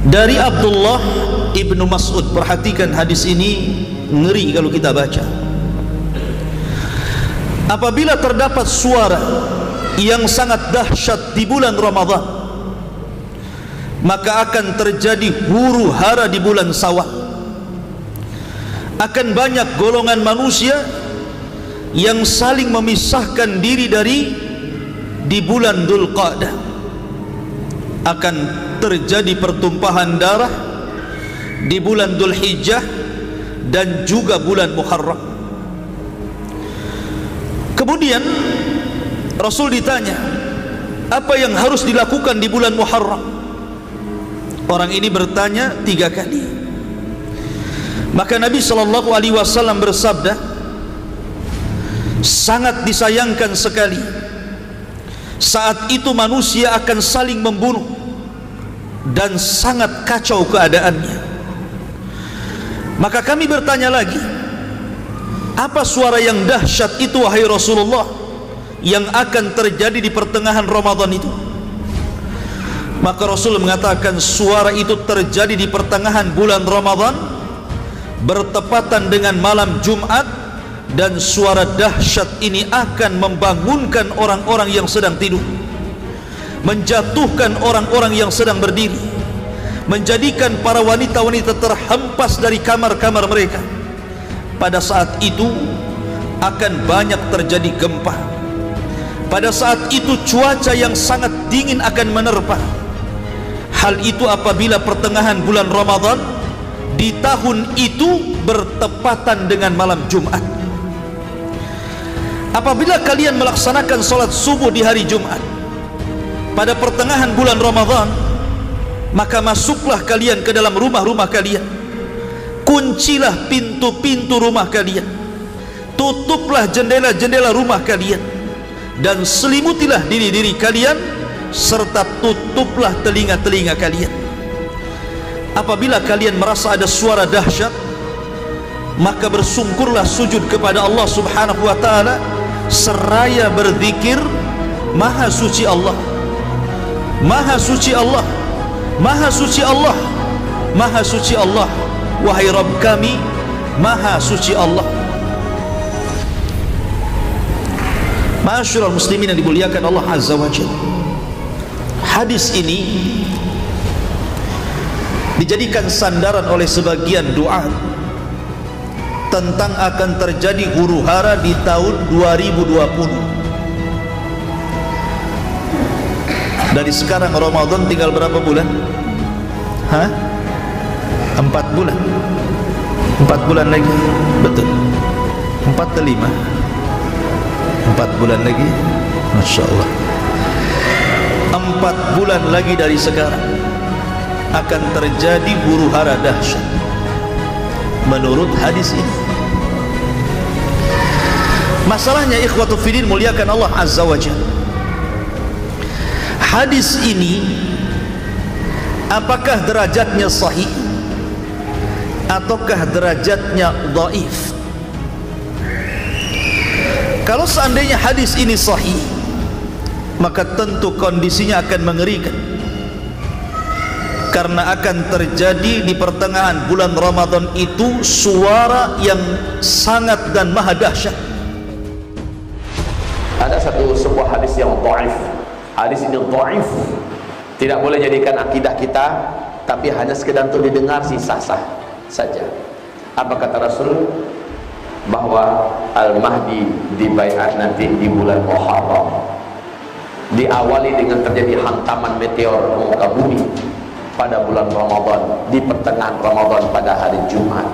Dari Abdullah ibnu Mas'ud, perhatikan hadis ini, ngeri kalau kita baca. Apabila terdapat suara yang sangat dahsyat di bulan Ramadan, maka akan terjadi huru hara di bulan Syawal. Akan banyak golongan manusia yang saling memisahkan diri di bulan Dzulqa'dah. Akan terjadi pertumpahan darah di bulan Dzulhijjah dan juga bulan Muharram. Kemudian Rasul ditanya, apa yang harus dilakukan di bulan Muharram? Orang ini bertanya 3 kali. Maka Nabi SAW bersabda, sangat disayangkan sekali saat itu manusia akan saling membunuh dan sangat kacau keadaannya. Maka kami bertanya lagi, apa suara yang dahsyat itu wahai Rasulullah yang akan terjadi di pertengahan Ramadan itu? Maka Rasul mengatakan, suara itu terjadi di pertengahan bulan Ramadan, bertepatan dengan malam Jumat, dan suara dahsyat ini akan membangunkan orang-orang yang sedang tidur, menjatuhkan orang-orang yang sedang berdiri, menjadikan para wanita-wanita terhempas dari kamar-kamar mereka. Pada saat itu akan banyak terjadi gempa. Pada saat itu cuaca yang sangat dingin akan menerpa. Hal itu apabila pertengahan bulan Ramadan di tahun itu bertepatan dengan malam Jumat. Apabila kalian melaksanakan sholat subuh di hari Jumat pada pertengahan bulan Ramadan, maka masuklah kalian ke dalam rumah-rumah kalian, kuncilah pintu-pintu rumah kalian, tutuplah jendela-jendela rumah kalian, dan selimutilah diri-diri kalian, serta tutuplah telinga-telinga kalian. Apabila kalian merasa ada suara dahsyat, maka bersungkurlah sujud kepada Allah Subhanahu wa ta'ala seraya berzikir, Maha suci Allah, Maha suci Allah, Maha suci Allah, Maha suci Allah, wahai Rabb kami, Maha suci Allah. Ma'asyiral muslimin yang dimuliakan Allah Azza wa Jalla, hadis ini dijadikan sandaran oleh sebagian doa tentang akan terjadi huru hara di tahun 2020. Dari sekarang Ramadan tinggal berapa bulan? 4 bulan. 4 bulan lagi. Betul. 4 atau 5? 4 bulan lagi. Masya Allah. 4 bulan lagi dari sekarang akan terjadi huru hara dahsyat menurut hadis ini. Masalahnya ikhwatu fiddin muliakan Allah Azza wa Jalla, hadis ini apakah derajatnya sahih ataukah derajatnya dhaif? Kalau seandainya hadis ini sahih, maka tentu kondisinya akan mengerikan, karena akan terjadi di pertengahan bulan Ramadan itu suara yang sangat dan maha dahsyat. Ada sebuah hadis yang dhaif. Hadis ini dhaif, tidak boleh jadikan akidah kita, tapi hanya sekedar untuk didengar sah-sah saja. Apa kata Rasul? Bahwa Al-Mahdi dibaiat nanti di bulan Muharram, diawali dengan terjadi hantaman meteor ke muka bumi pada bulan Ramadan, di pertengahan Ramadan pada hari Jumat.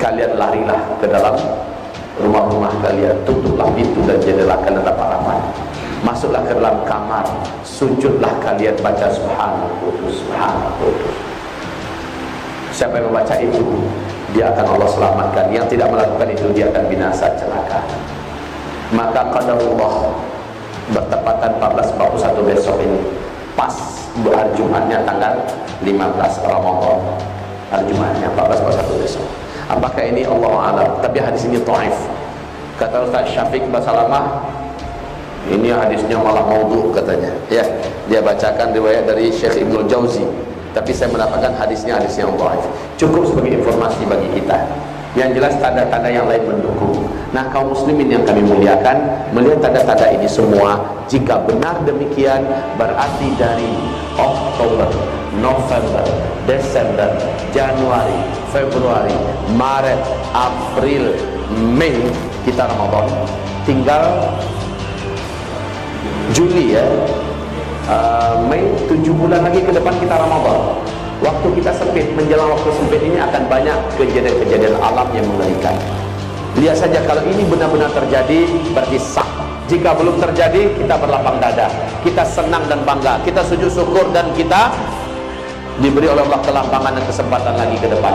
Kalian larilah ke dalam rumah-rumah kalian, tutuplah pintu dan jendela kalian rapat-rapat, masuklah ke dalam kamar, sujudlah kalian baca Subhanallah Qudus, Subhanallah Qudus. Siapa yang membaca itu, dia akan Allah selamatkan. Yang tidak melakukan itu, dia akan binasa celaka. Maka qadarullah bertepatan 1441 besok ini, pas hari Jumatnya tanggal 15 Ramadan, hari Jumatnya 1441 besok. Apakah ini Allah a'lam? Tapi hadis ini dhaif. Kata Ustaz Syafiq Basalamah, ini hadisnya malah maudhu katanya. Ya, dia bacakan riwayat dari Syekh Ibnul Jauzi tapi saya mendapatkan hadisnya hadis yang dhaif. Cukup sebagai informasi bagi kita. Yang jelas tanda-tanda yang lain mendukung. Nah, kaum muslimin yang kami muliakan, melihat tanda-tanda ini semua, jika benar demikian, berarti dari Oktober, November, Desember, Januari, Februari, Maret, April, Mei kita Ramadan. Tinggal Juli ya, Mei, 7 bulan lagi ke depan kita Ramadan. Waktu kita sempit, menjelang waktu sempit ini akan banyak kejadian-kejadian alam yang mengerikan. Lihat saja, kalau ini benar-benar terjadi, berarti sah. Jika belum terjadi, kita berlapang dada, kita senang dan bangga, kita sujud syukur, dan kita diberi oleh Allah kelampangan dan kesempatan lagi ke depan.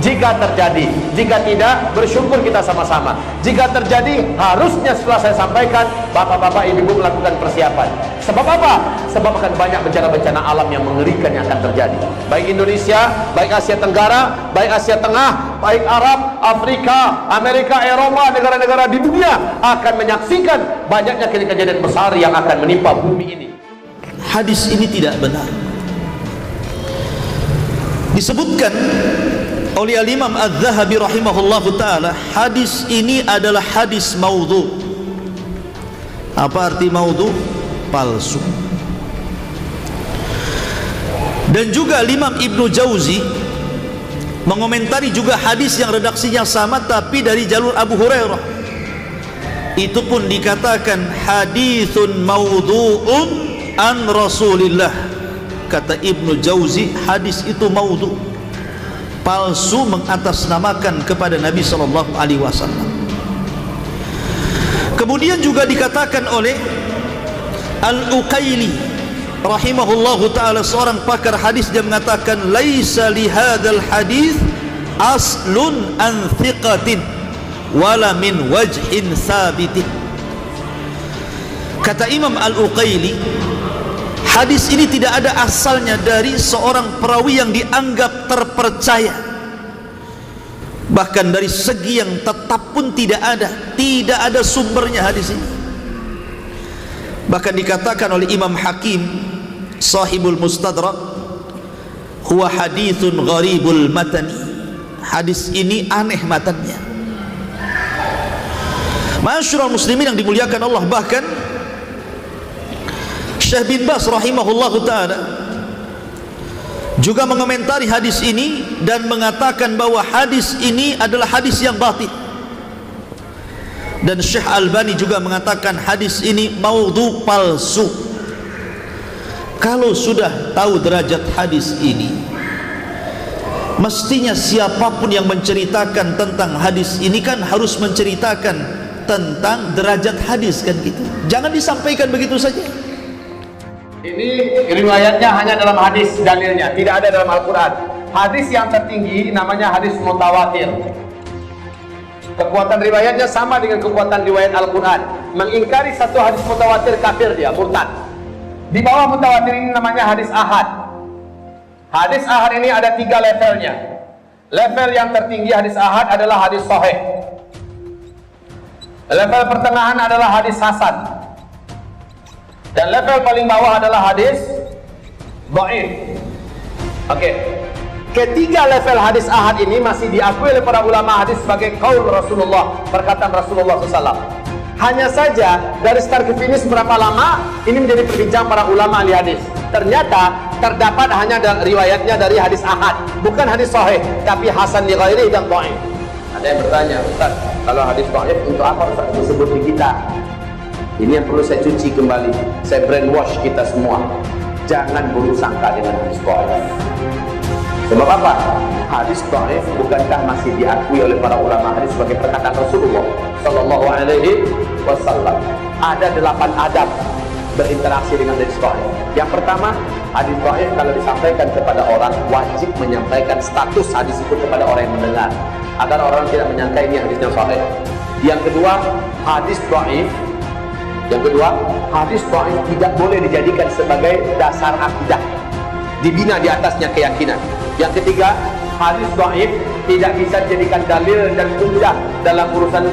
Jika terjadi, jika tidak, bersyukur kita sama-sama. Jika terjadi, harusnya setelah saya sampaikan, bapak-bapak, ibu-ibu melakukan persiapan. Sebab apa? Sebab akan banyak bencana-bencana alam yang mengerikan yang akan terjadi. Baik Indonesia, baik Asia Tenggara, baik Asia Tengah, baik Arab, Afrika, Amerika, Eropa, negara-negara di dunia akan menyaksikan banyaknya kejadian besar yang akan menimpa bumi ini. Hadis ini tidak benar. Disebutkan oleh Al-Imam Az-Zahabi rahimahullahu ta'ala, hadis ini adalah hadis maudhu. Apa arti maudhu? Palsu. Dan juga Imam Ibnu Jauzi mengomentari juga hadis yang redaksinya sama tapi dari jalur Abu Hurairah. Itu pun dikatakan hadithun maudhu'un an Rasulillah. Kata Ibnu Jauzi, hadis itu maudhu, palsu, mengatasnamakan kepada Nabi SAW. Kemudian juga dikatakan oleh Al-Uqaili rahimahullahu ta'ala, seorang pakar hadis, dia mengatakan laisa li hadzal hadis aslun an thiqatin wala min wajhin sabitin. Kata Imam Al-Uqaili, hadis ini tidak ada asalnya dari seorang perawi yang dianggap terpercaya. Bahkan dari segi yang tetap pun tidak ada sumbernya hadis ini. Bahkan dikatakan oleh Imam Hakim sahibul Mustadrak, huwa hadithun gharibul matani, hadis ini aneh matannya. Ma'asyiral muslimin yang dimuliakan Allah, bahkan Syekh bin Baz rahimahullahu ta'ala juga mengomentari hadis ini dan mengatakan bahwa hadis ini adalah hadis yang batil. Dan Syekh Albani juga mengatakan hadis ini maudhu, palsu. Kalau sudah tahu derajat hadis ini, mestinya siapapun yang menceritakan tentang hadis ini kan harus menceritakan tentang derajat hadis, kan gitu. Jangan disampaikan begitu saja. Ini riwayatnya hanya dalam hadis, dalilnya tidak ada dalam Al-Quran. Hadis yang tertinggi namanya hadis mutawatir. Kekuatan riwayatnya sama dengan kekuatan riwayat Al-Quran. Mengingkari satu hadis mutawatir, kafir dia, murtad. Di bawah mutawatir ini namanya hadis ahad. Hadis ahad ini ada 3 levelnya. Level yang tertinggi hadis ahad adalah hadis sahih. Level pertengahan adalah hadis hasan. Dan level paling bawah adalah hadis dhaif. Oke. Ketiga level hadis ahad ini masih diakui oleh para ulama hadis sebagai qaul Rasulullah, perkataan Rasulullah SAW. Hanya saja dari start ke finish berapa lama, ini menjadi perbincangan para ulama ahli hadis. Ternyata terdapat hanya riwayatnya dari hadis ahad, bukan hadis sahih, tapi hasan li ghairihi dan dhaif. Ada yang bertanya, Ustaz, kalau hadis dhaif untuk apa Ustaz disebut di kita? Ini yang perlu saya cuci kembali, saya brainwash kita semua. Jangan buruk sangka dengan hadis dhaif. Sebab apa? Hadis dhaif bukankah masih diakui oleh para ulama hadis sebagai perkataan Rasulullah sallallahu alaihi wasallam? Ada 8 adab berinteraksi dengan hadis dhaif. Yang pertama, hadis dhaif kalau disampaikan kepada orang, wajib menyampaikan status hadis itu kepada orang yang mendengar, agar orang tidak menyangka ini hadisnya sahih. Yang kedua, hadis dhaif tidak boleh dijadikan sebagai dasar akidah, dibina di atasnya keyakinan. Yang ketiga, hadis dhaif tidak bisa dijadikan dalil dan hujjah dalam urusan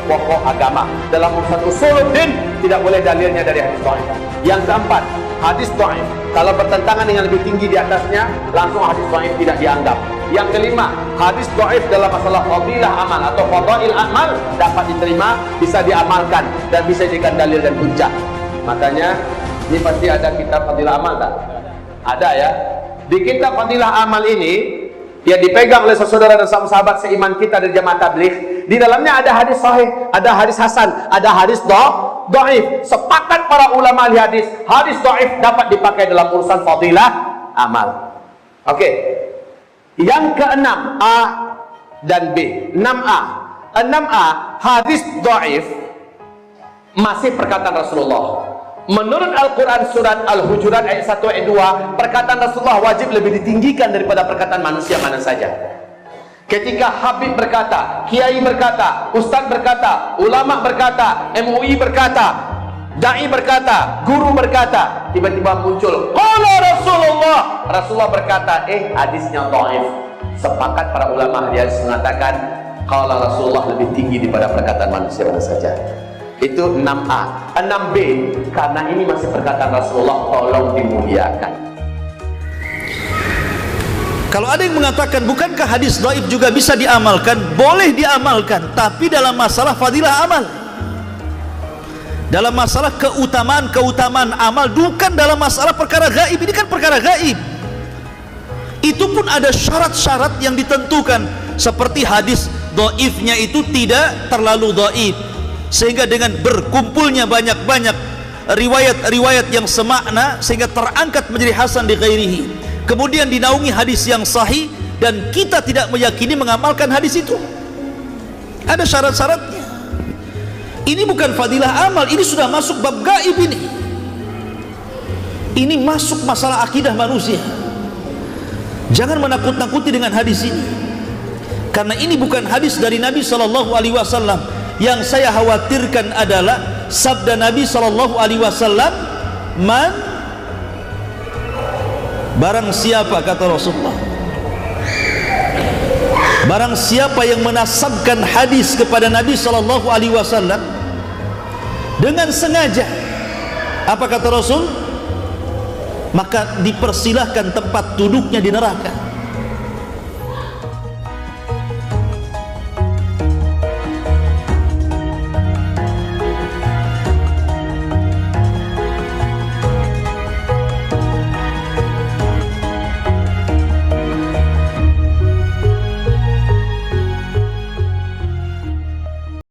pokok agama. Dalam urusan usuluddin tidak boleh dalilnya dari hadis dhaif. Yang keempat, hadis dhaif. Kalau bertentangan dengan lebih tinggi di atasnya, langsung hadis dhaif, tidak dianggap. Yang kelima, hadis dhaif dalam masalah fadilah amal atau fadail amal dapat diterima, bisa diamalkan dan bisa dijadikan dalil dan hujjah. Makanya ini pasti ada kitab fadilah amal tak? Ada ya. Di kitab fadilah amal ini yang dipegang oleh saudara dan sahabat seiman kita dari jamaah tabligh, di dalamnya ada hadis sahih, ada hadis hasan, ada hadis dhaif. Sepakat para ulama ahli hadis dhaif dapat dipakai dalam urusan fadilah amal. Oke. Yang keenam, A dan B. 6A. 6A, hadis dhaif masih perkataan Rasulullah. Menurut Al-Quran surat Al-Hujurat ayat 1 ayat 2, perkataan Rasulullah wajib lebih ditinggikan daripada perkataan manusia mana saja. Ketika Habib berkata, Kiai berkata, Ustaz berkata, ulama berkata, MUI berkata, Da'i berkata, guru berkata, tiba-tiba muncul qala Rasulullah, Rasulullah berkata, hadisnya dhaif. Sepakat para ulama hadis mengatakan qala Rasulullah lebih tinggi daripada perkataan manusia mana saja. Itu 6A. 6B, karena ini masih perkataan Rasulullah, tolong dimuliakan. Kalau ada yang mengatakan bukankah hadis dhaif juga bisa diamalkan? Boleh diamalkan, tapi dalam masalah fadilah amal, dalam masalah keutamaan amal, bukan dalam masalah perkara gaib. Ini kan perkara gaib. Itu pun ada syarat-syarat yang ditentukan, seperti hadis dhaifnya itu tidak terlalu dhaif, sehingga dengan berkumpulnya banyak-banyak riwayat-riwayat yang semakna sehingga terangkat menjadi hasan di ghairihi, kemudian dinaungi hadis yang sahih dan kita tidak meyakini mengamalkan hadis itu. Ada syarat-syaratnya. Ini bukan fadilah amal, ini sudah masuk bab gaib ini. Ini masuk masalah akidah manusia. Jangan menakut-nakuti dengan hadis ini, karena ini bukan hadis dari Nabi SAW. Yang saya khawatirkan adalah sabda Nabi SAW, barang siapa, kata Rasulullah, barang siapa yang menasabkan hadis kepada Nabi SAW dengan sengaja, apa kata Rasul? Maka dipersilahkan tempat duduknya di neraka.